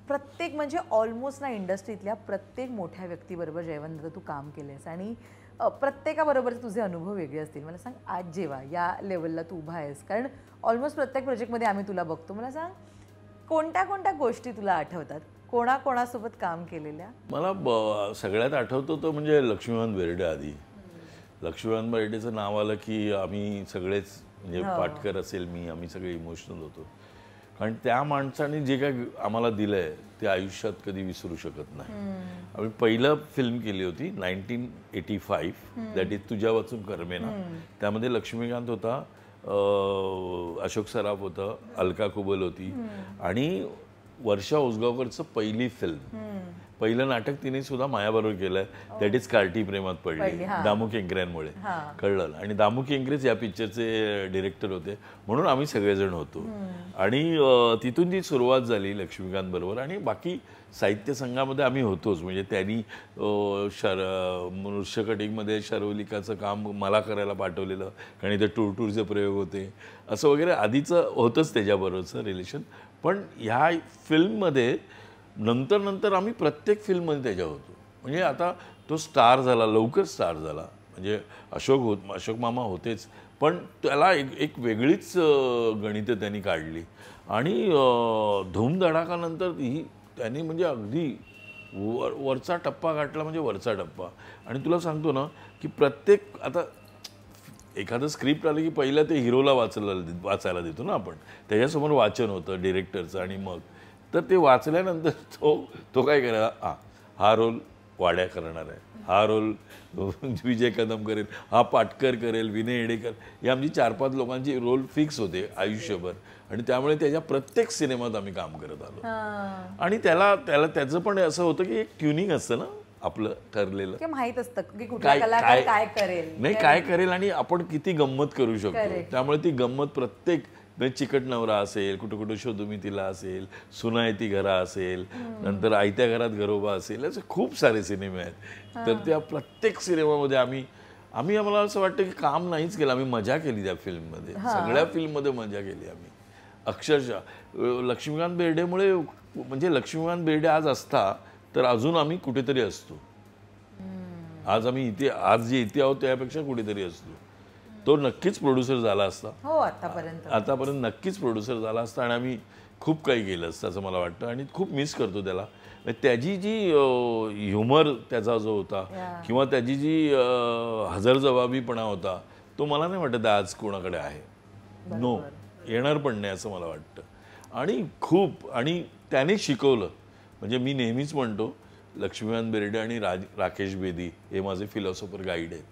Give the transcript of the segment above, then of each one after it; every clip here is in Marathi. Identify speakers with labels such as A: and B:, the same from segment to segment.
A: प्रत्येक म्हणजे ऑलमोस्ट ना इंडस्ट्रीतल्या प्रत्येक मोठ्या व्यक्तीबरोबर जयवंत तू काम केलेस आणि प्रत्येकाबरोबर तुझे अनुभव वेगळे असतील. मला सांग आज जेव्हा या लेवलला तू उभा आहेस, कारण ऑलमोस्ट प्रत्येक प्रोजेक्टमध्ये आम्ही तुला बघतो. मला सांग कोणत्या कोणत्या गोष्टी तुला आठवतात? कोणाकोणासोबत काम केलेल्या?
B: मला सगळ्यात आठवतो तो म्हणजे लक्ष्मीकांत बेर्डे. आधी लक्ष्मीकांत बेर्डेचं नाव आलं की आम्ही सगळेच म्हणजे पाटकर असेल मी, आम्ही सगळे इमोशनल होतो. कारण त्या माणसाने जे काय आम्हाला दिलं आहे ते आयुष्यात कधी विसरू शकत नाही. आम्ही पहिलं फिल्म केली होती 1985, दॅट इज तुझ्या वाचून करमेना. त्यामध्ये लक्ष्मीकांत होता, अशोक सराफ होतं, अलका कुबल होती आणि वर्षा उसगावकरचं पहिली फिल्म, पहिलं नाटक तिने सुद्धा माझ्याबरोबर केलंय, दॅट इज कार्टी प्रेमात पडली, दामू केंकरेंमुळे कळलं. आणि दामू केंकरेच या पिक्चरचे डिरेक्टर होते, म्हणून आम्ही सगळेजण होतो. आणि तिथून ती सुरुवात झाली लक्ष्मीकांत बरोबर. आणि बाकी साहित्य संघामध्ये आम्ही होतोच. म्हणजे त्यांनी मनुष्यकटिंगमध्ये शर्वलिकाचं काम मला करायला पाठवलेलं, कारण इथे टूरचे प्रयोग होते, असं वगैरे आधीचं होतंच त्याच्याबरोबरचं रिलेशन. पण ह्या फिल्ममध्ये नंतर आम्ही प्रत्येक फिल्ममध्ये त्याच्या होतो. म्हणजे आता तो स्टार झाला, लवकर स्टार झाला. म्हणजे अशोक मामा होतेच, पण त्याला एक वेगळीच गणितं त्यांनी काढली. आणि धूमधडाकानंतर त्यांनी म्हणजे अगदी वरचा टप्पा गाठला, म्हणजे वरचा टप्पा. आणि तुला सांगतो ना की प्रत्येक आता एखादं स्क्रिप्ट आलं की पहिलं ते हिरोला वाचायला देतो ना आपण, त्याच्यासमोर वाचन होतं डिरेक्टरचं. आणि मग तर ते वाचल्यानंतर तो काय करायला, हा रोल वाड्या करणार आहे, हा रोल विजय कदम करेल, हा पाटकर करेल, विनय येडेकर, हे आमची 4-5 लोकांची रोल फिक्स होते आयुष्यभर. आणि त्यामुळे त्याच्या प्रत्येक सिनेमात आम्ही काम करत आलो. आणि त्याचं पण असं होतं की एक ट्युनिंग असतं ना आपलं ठरलेलं,
A: की माहित असतं की कुठला कलाकार काय करेल,
B: नाही काय करेल आणि आपण किती गंमत करू शकतो. त्यामुळे ती गंमत प्रत्येक चिकट नवरा असेल, कुठं कुठं शोधू मी तिला असेल, सुना येती घरा असेल, नंतर आयत्या घरात घरोबा असेल, असे खूप सारे सिनेमे आहेत. तर त्या प्रत्येक सिनेमामध्ये आम्हाला असं वाटतं की काम नाहीच केलं, आम्ही मजा केली त्या फिल्ममध्ये. सगळ्या फिल्ममध्ये मजा केली आम्ही अक्षरशः. लक्ष्मीकांत बेर्डेमुळे, म्हणजे लक्ष्मीकांत बेर्डे आज असता तर अजून आम्ही कुठेतरी असतो. आज जे इथे आहोत त्यापेक्षा कुठेतरी असतो. तो नक्कीच प्रोड्युसर झाला असता.
A: हो, आतापर्यंत
B: नक्कीच प्रोड्युसर झाला असता आणि आम्ही खूप काही केलं असतं असं मला वाटतं. आणि खूप मिस करतो त्याला. त्याची जी ह्युमर त्याचा जो होता किंवा त्याची जी हजरजबाबीपणा होता, तो मला नाही वाटत आज कोणाकडे आहे. नो, येणार पण नाही असं मला वाटतं. आणि त्याने शिकवलं. म्हणजे मी नेहमीच म्हणतो लक्ष्मीकांत बेर्डे आणि राकेश बेदी हे माझे फिलॉसॉफर गाईड आहेत.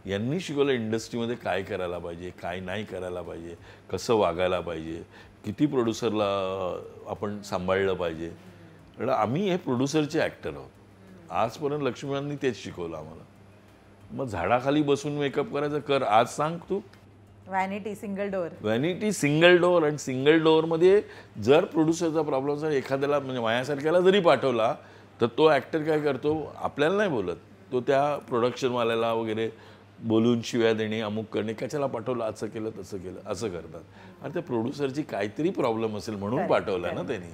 B: यांनी शिकवलं इंडस्ट्रीमध्ये काय करायला पाहिजे, काय नाही करायला पाहिजे, कसं वागायला पाहिजे, किती प्रोड्युसरला आपण सांभाळलं पाहिजे. कारण आम्ही हे प्रोड्युसरचे ॲक्टर आहोत. आजपर्यंत लक्ष्मीकांतनी तेच शिकवलं आम्हाला. मग झाडाखाली बसून मेकअप करायचं कर, आज सांग तू.
A: Vanity single
B: door. आणि सिंगल डोअरमध्ये जर प्रोड्युसरचा प्रॉब्लेम जर एखाद्याला म्हणजे माझ्यासारख्याला जरी पाठवला तर तो ॲक्टर काय करतो, आपल्याला नाही बोलत, तो त्या प्रोडक्शनवाल्याला वगैरे बोलून शिव्या देणे, अमुक करणे, कशाला पाठवलं, असं केलं तसं केलं असं करतात. आणि त्या प्रोड्युसरची काहीतरी प्रॉब्लेम असेल म्हणून पाठवला ना त्यांनी.